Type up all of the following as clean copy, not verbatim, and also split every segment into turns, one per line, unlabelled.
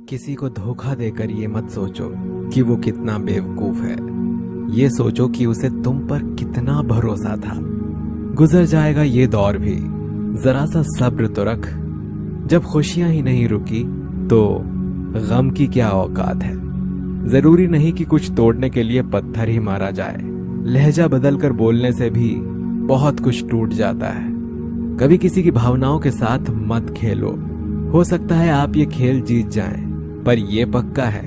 किसी को धोखा देकर ये मत सोचो कि वो कितना बेवकूफ है। ये सोचो कि उसे तुम पर कितना भरोसा था। गुजर जाएगा ये दौर भी, जरा सा सब्र तो रख। जब खुशियां ही नहीं रुकी तो गम की क्या औकात है। जरूरी नहीं कि कुछ तोड़ने के लिए पत्थर ही मारा जाए। लहजा बदलकर बोलने से भी बहुत कुछ टूट जाता है। कभी किसी की भावनाओं के साथ मत खेलो। हो सकता है आप ये खेल जीत जाएं, पर यह पक्का है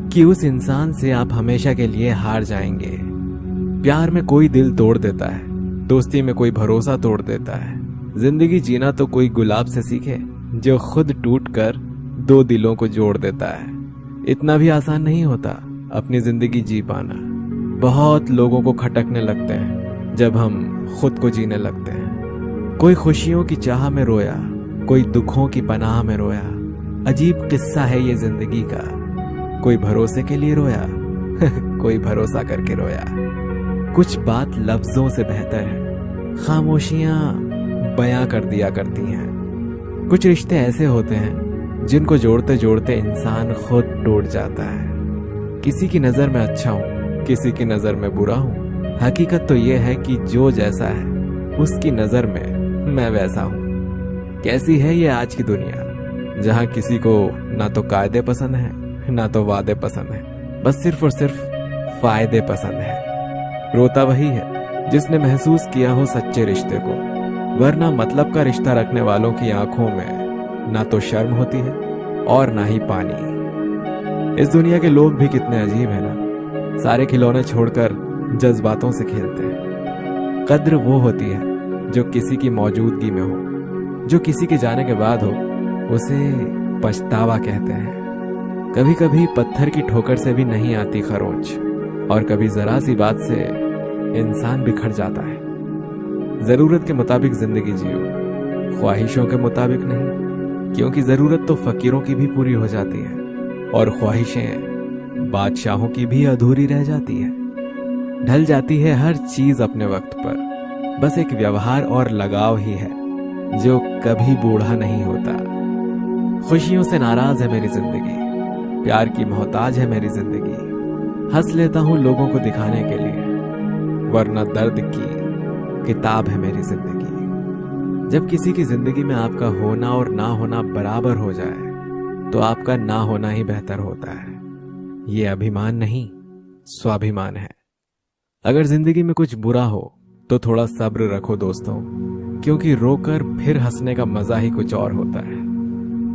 कि उस इंसान से आप हमेशा के लिए हार जाएंगे। प्यार में कोई दिल तोड़ देता है, दोस्ती में कोई भरोसा तोड़ देता है। जिंदगी जीना तो कोई गुलाब से सीखे जो खुद टूट कर दो दिलों को जोड़ देता है। इतना भी आसान नहीं होता अपनी जिंदगी जी पाना। बहुत लोगों को खटकने लगते हैं जब हम खुद को जीने लगते हैं। कोई खुशियों की चाह में रोया, कोई दुखों की पनाह में रोया। अजीब किस्सा है ये जिंदगी का। कोई भरोसे के लिए रोया कोई भरोसा करके रोया। कुछ बात लफ्जों से बेहतर है, खामोशियां बयां कर दिया करती हैं। कुछ रिश्ते ऐसे होते हैं जिनको जोड़ते जोड़ते इंसान खुद टूट जाता है। किसी की नजर में अच्छा हूं, किसी की नजर में बुरा हूं। हकीकत तो यह है कि जो जैसा है उसकी नजर में मैं वैसा हूं। कैसी है ये आज की दुनिया, जहां किसी को ना तो कायदे पसंद है ना तो वादे पसंद है, बस सिर्फ और सिर्फ फायदे पसंद है। रोता वही है जिसने महसूस किया हो सच्चे रिश्ते को, वरना मतलब का रिश्ता रखने वालों की आंखों में ना तो शर्म होती है और ना ही पानी। इस दुनिया के लोग भी कितने अजीब है ना। सारे खिलौने छोड़कर जज्बातों से खेलते हैं। कद्र वो होती है जो किसी की मौजूदगी में हो, जो किसी के जाने के बाद हो उसे पछतावा कहते हैं। कभी कभी पत्थर की ठोकर से भी नहीं आती खरोंच, और कभी जरा सी बात से इंसान बिखर जाता है। जरूरत के मुताबिक जिंदगी जियो, ख्वाहिशों के मुताबिक नहीं, क्योंकि जरूरत तो फकीरों की भी पूरी हो जाती है और ख्वाहिशें बादशाहों की भी अधूरी रह जाती है। ढल जाती है हर चीज अपने वक्त पर, बस एक व्यवहार और लगाव ही है जो कभी बूढ़ा नहीं होता। खुशियों से नाराज है मेरी जिंदगी, प्यार की मोहताज है मेरी जिंदगी। हंस लेता हूं लोगों को दिखाने के लिए, वरना दर्द की किताब है मेरी जिंदगी। जब किसी की जिंदगी में आपका होना और ना होना बराबर हो जाए तो आपका ना होना ही बेहतर होता है। ये अभिमान नहीं, स्वाभिमान है। अगर जिंदगी में कुछ बुरा हो तो थोड़ा सब्र रखो दोस्तों, क्योंकि रोकर फिर हंसने का मजा ही कुछ और होता है।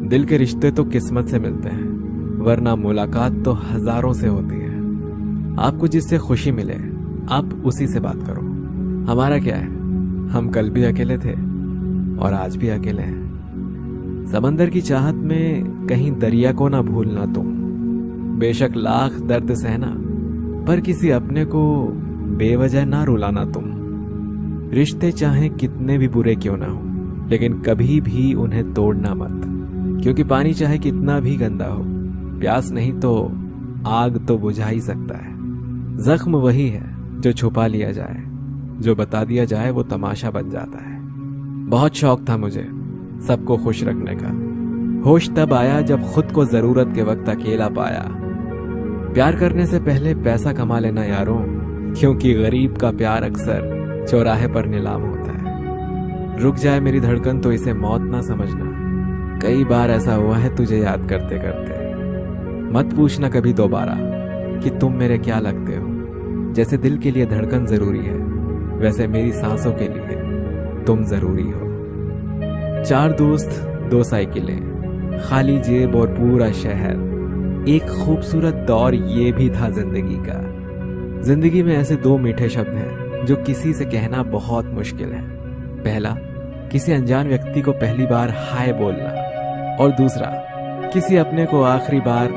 दिल के रिश्ते तो किस्मत से मिलते हैं, वरना मुलाकात तो हजारों से होती है। आपको जिससे खुशी मिले आप उसी से बात करो। हमारा क्या है, हम कल भी अकेले थे और आज भी अकेले हैं। समंदर की चाहत में कहीं दरिया को ना भूलना तुम। बेशक लाख दर्द सहना, पर किसी अपने को बेवजह ना रुलाना तुम। रिश्ते चाहे कितने भी बुरे क्यों ना हो, लेकिन कभी भी उन्हें तोड़ना मत, क्योंकि पानी चाहे कितना भी गंदा हो, प्यास नहीं तो आग तो बुझा ही सकता है। जख्म वही है जो छुपा लिया जाए, जो बता दिया जाए वो तमाशा बन जाता है। बहुत शौक था मुझे सबको खुश रखने का। होश तब आया जब खुद को जरूरत के वक्त अकेला पाया। प्यार करने से पहले पैसा कमा लेना यारों, क्योंकि गरीब का प्यार अक्सर चौराहे पर नीलाम होता है। रुक जाए मेरी धड़कन तो इसे मौत ना समझना। कई बार ऐसा हुआ है तुझे याद करते करते। मत पूछना कभी दोबारा कि तुम मेरे क्या लगते हो। जैसे दिल के लिए धड़कन जरूरी है, वैसे मेरी सांसों के लिए तुम जरूरी हो। 4 दोस्त 2 साइकिलें, खाली जेब और पूरा शहर। एक खूबसूरत दौर ये भी था जिंदगी का। जिंदगी में ऐसे 2 मीठे शब्द हैं जो किसी से कहना बहुत मुश्किल है। पहला, किसी अनजान व्यक्ति को पहली बार हाय बोलना, और दूसरा, किसी अपने को आखिरी बार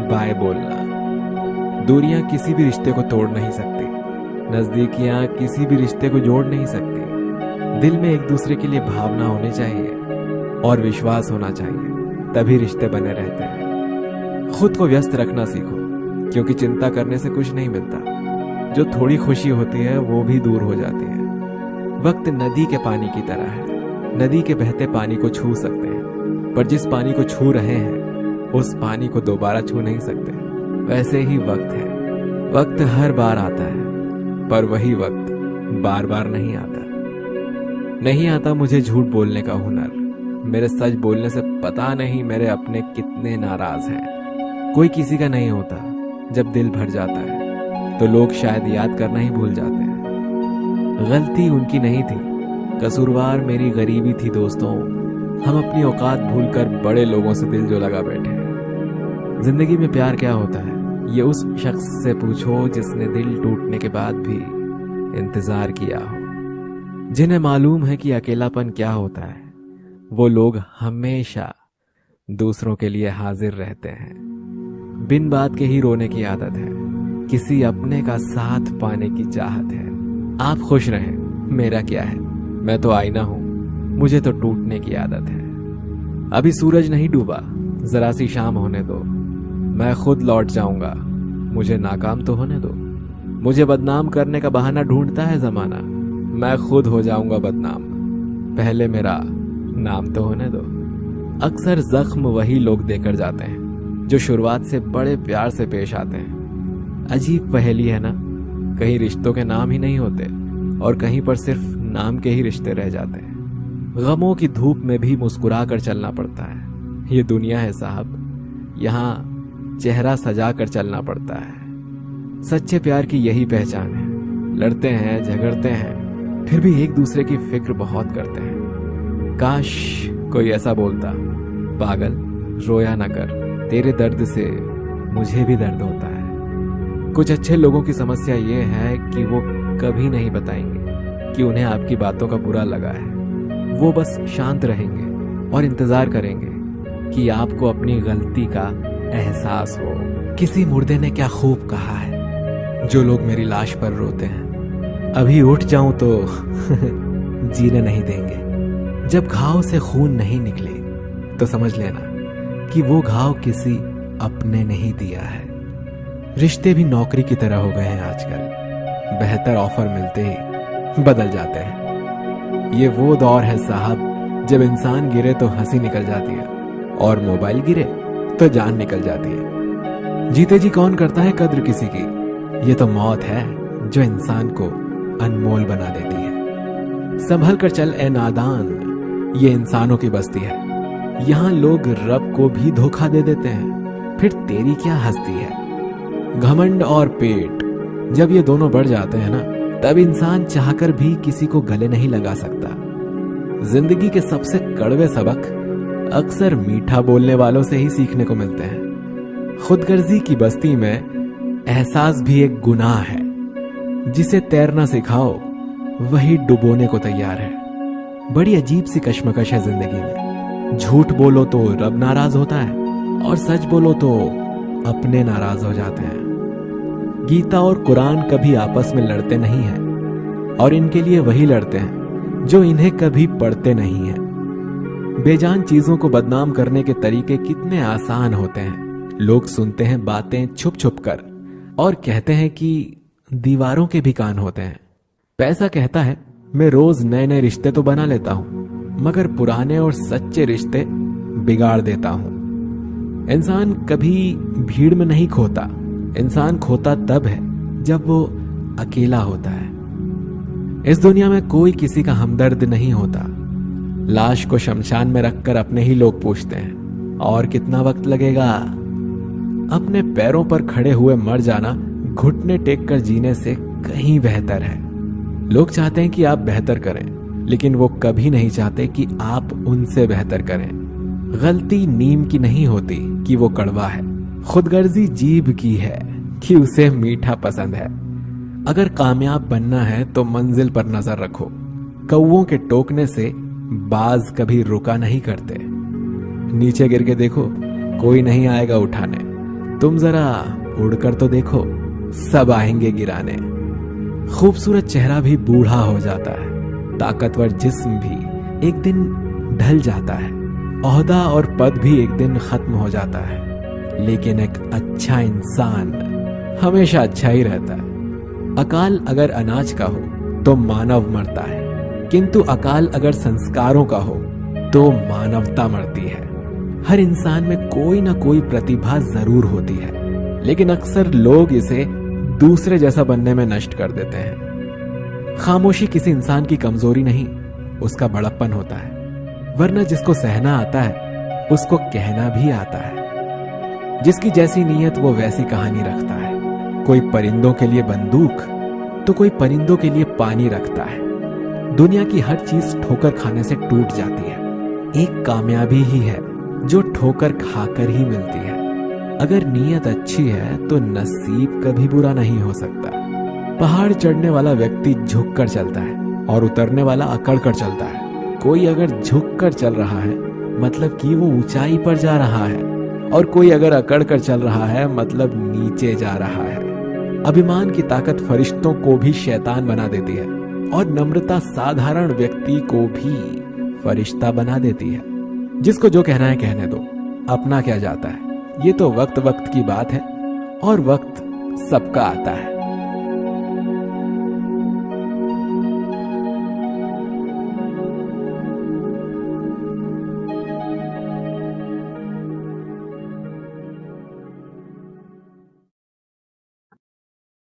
बाय बोलना। दूरियां किसी भी रिश्ते को तोड़ नहीं सकती, नजदीकियां किसी भी रिश्ते को जोड़ नहीं सकती। दिल में एक दूसरे के लिए भावना होनी चाहिए और विश्वास होना चाहिए, तभी रिश्ते बने रहते हैं। खुद को व्यस्त रखना सीखो, क्योंकि चिंता करने से कुछ नहीं मिलता। जो थोड़ी खुशी होती है वो भी दूर हो जाती है। वक्त नदी के पानी की तरह है, नदी के बहते पानी को छू सकते हैं, पर जिस पानी को छू रहे हैं उस पानी को दोबारा छू नहीं सकते। वैसे ही वक्त है, वक्त हर बार आता है, पर वही वक्त बार बार नहीं आता। नहीं आता मुझे झूठ बोलने का हुनर। मेरे सच बोलने से पता नहीं मेरे अपने कितने नाराज हैं। कोई किसी का नहीं होता। जब दिल भर जाता है तो लोग शायद याद करना ही भूल जाते हैं। गलती उनकी नहीं थी, कसूरवार मेरी गरीबी थी दोस्तों। हम अपनी औकात भूलकर बड़े लोगों से दिल जो लगा बैठे हैं। जिंदगी में प्यार क्या होता है ये उस शख्स से पूछो जिसने दिल टूटने के बाद भी इंतजार किया हो। जिन्हें मालूम है कि अकेलापन क्या होता है, वो लोग हमेशा दूसरों के लिए हाजिर रहते हैं। बिन बात के ही रोने की आदत है, किसी अपने का साथ पाने की चाहत है। आप खुश रहें, मेरा क्या है, मैं तो आईना हूं, मुझे तो टूटने की आदत है। अभी सूरज नहीं डूबा, जरा सी शाम होने दो, मैं खुद लौट जाऊंगा, मुझे नाकाम तो होने दो। मुझे बदनाम करने का बहाना ढूंढता है जमाना, मैं खुद हो जाऊंगा बदनाम, पहले मेरा नाम तो होने दो। अक्सर जख्म वही लोग देकर जाते हैं जो शुरुआत से बड़े प्यार से पेश आते हैं। अजीब पहेली है ना, कहीं रिश्तों के नाम ही नहीं होते और कहीं पर सिर्फ नाम के ही रिश्ते रह जाते हैं। गमों की धूप में भी मुस्कुरा कर चलना पड़ता है। ये दुनिया है साहब, यहाँ चेहरा सजा कर चलना पड़ता है। सच्चे प्यार की यही पहचान है। लड़ते हैं, झगड़ते हैं, फिर भी एक दूसरे की फिक्र बहुत करते हैं। काश कोई ऐसा बोलता, पागल रोया न कर, तेरे दर्द से मुझे भी दर्द होता है। कुछ अच्छे लोगों की समस्या ये है कि वो कभी नहीं बताएंगे कि उन्हें आपकी बातों का बुरा लगा है। वो बस शांत रहेंगे और इंतजार करेंगे कि आपको अपनी गलती का एहसास हो। किसी मुर्दे ने क्या खूब कहा है, जो लोग मेरी लाश पर रोते हैं, अभी उठ जाऊं तो जीने नहीं देंगे। जब घाव से खून नहीं निकले तो समझ लेना कि वो घाव किसी अपने ने ही दिया है। रिश्ते भी नौकरी की तरह हो गए हैं आजकल, बेहतर ऑफर मिलते ही बदल जाते हैं। ये वो दौर है साहब जब इंसान गिरे तो हंसी निकल जाती है और मोबाइल गिरे तो जान निकल जाती है। जीते जी कौन करता है कद्र किसी की, ये तो मौत है जो इंसान को अनमोल बना देती है। संभल कर चल ए नादान, ये इंसानों की बस्ती है। यहाँ लोग रब को भी धोखा दे देते हैं, फिर तेरी क्या हस्ती है। घमंड और पेट जब ये दोनों बढ़ जाते हैं ना, तब इंसान चाहकर भी किसी को गले नहीं लगा सकता। जिंदगी के सबसे कड़वे सबक अक्सर मीठा बोलने वालों से ही सीखने को मिलते हैं। खुदगर्जी की बस्ती में एहसास भी एक गुनाह है। जिसे तैरना सिखाओ वही डुबोने को तैयार है। बड़ी अजीब सी कश्मकश है जिंदगी में। झूठ बोलो तो रब नाराज होता है और सच बोलो तो अपने नाराज हो जाते हैं। गीता और कुरान कभी आपस में लड़ते नहीं हैं और इनके लिए वही लड़ते हैं जो इन्हें कभी पढ़ते नहीं हैं। बेजान चीजों को बदनाम करने के तरीके कितने आसान होते हैं। लोग सुनते हैं बातें छुप छुप कर और कहते हैं कि दीवारों के भी कान होते हैं। पैसा कहता है मैं रोज नए नए रिश्ते तो बना लेता हूं, मगर पुराने और सच्चे रिश्ते बिगाड़ देता हूं। इंसान कभी भीड़ में नहीं खोता, इंसान खोता तब है जब वो अकेला होता है। इस दुनिया में कोई किसी का हमदर्द नहीं होता। लाश को शमशान में रखकर अपने ही लोग पूछते हैं और कितना वक्त लगेगा। अपने पैरों पर खड़े हुए मर जाना घुटने टेक कर जीने से कहीं बेहतर है। लोग चाहते हैं कि आप बेहतर करें, लेकिन वो कभी नहीं चाहते कि आप उनसे बेहतर करें। गलती नीम की नहीं होती कि वो कड़वा है, खुदगर्जी जीभ की है कि उसे मीठा पसंद है। अगर कामयाब बनना है तो मंजिल पर नजर रखो। कौवों के टोकने से बाज कभी रुका नहीं करते। नीचे गिर के देखो, कोई नहीं आएगा उठाने। तुम जरा उड़कर तो देखो, सब आएंगे गिराने। खूबसूरत चेहरा भी बूढ़ा हो जाता है, ताकतवर जिस्म भी एक दिन ढल जाता है, ओहदा और पद भी एक दिन खत्म हो जाता है, लेकिन एक अच्छा इंसान हमेशा अच्छा ही रहता है। अकाल अगर अनाज का हो तो मानव मरता है, किंतु अकाल अगर संस्कारों का हो तो मानवता मरती है। हर इंसान में कोई ना कोई प्रतिभा जरूर होती है, लेकिन अक्सर लोग इसे दूसरे जैसा बनने में नष्ट कर देते हैं। खामोशी किसी इंसान की कमजोरी नहीं, उसका बड़प्पन होता है। वरना जिसको सहना आता है उसको कहना भी आता है। जिसकी जैसी नीयत वो वैसी कहानी रखता है। कोई परिंदों के लिए बंदूक तो कोई परिंदों के लिए पानी रखता है। दुनिया की हर चीज ठोकर खाने से टूट जाती है। एक कामयाबी ही है जो ठोकर खाकर ही मिलती है। अगर नीयत अच्छी है तो नसीब कभी बुरा नहीं हो सकता। पहाड़ चढ़ने वाला व्यक्ति झुक कर चलता है और उतरने वाला अकड़ कर चलता है। कोई अगर झुक कर चल रहा है मतलब कि वो ऊंचाई पर जा रहा है, और कोई अगर अकड़ कर चल रहा है मतलब नीचे जा रहा है। अभिमान की ताकत फरिश्तों को भी शैतान बना देती है, और नम्रता साधारण व्यक्ति को भी फरिश्ता बना देती है। जिसको जो कहना है कहने दो, अपना क्या जाता है। ये तो वक्त वक्त की बात है, और वक्त सबका आता है।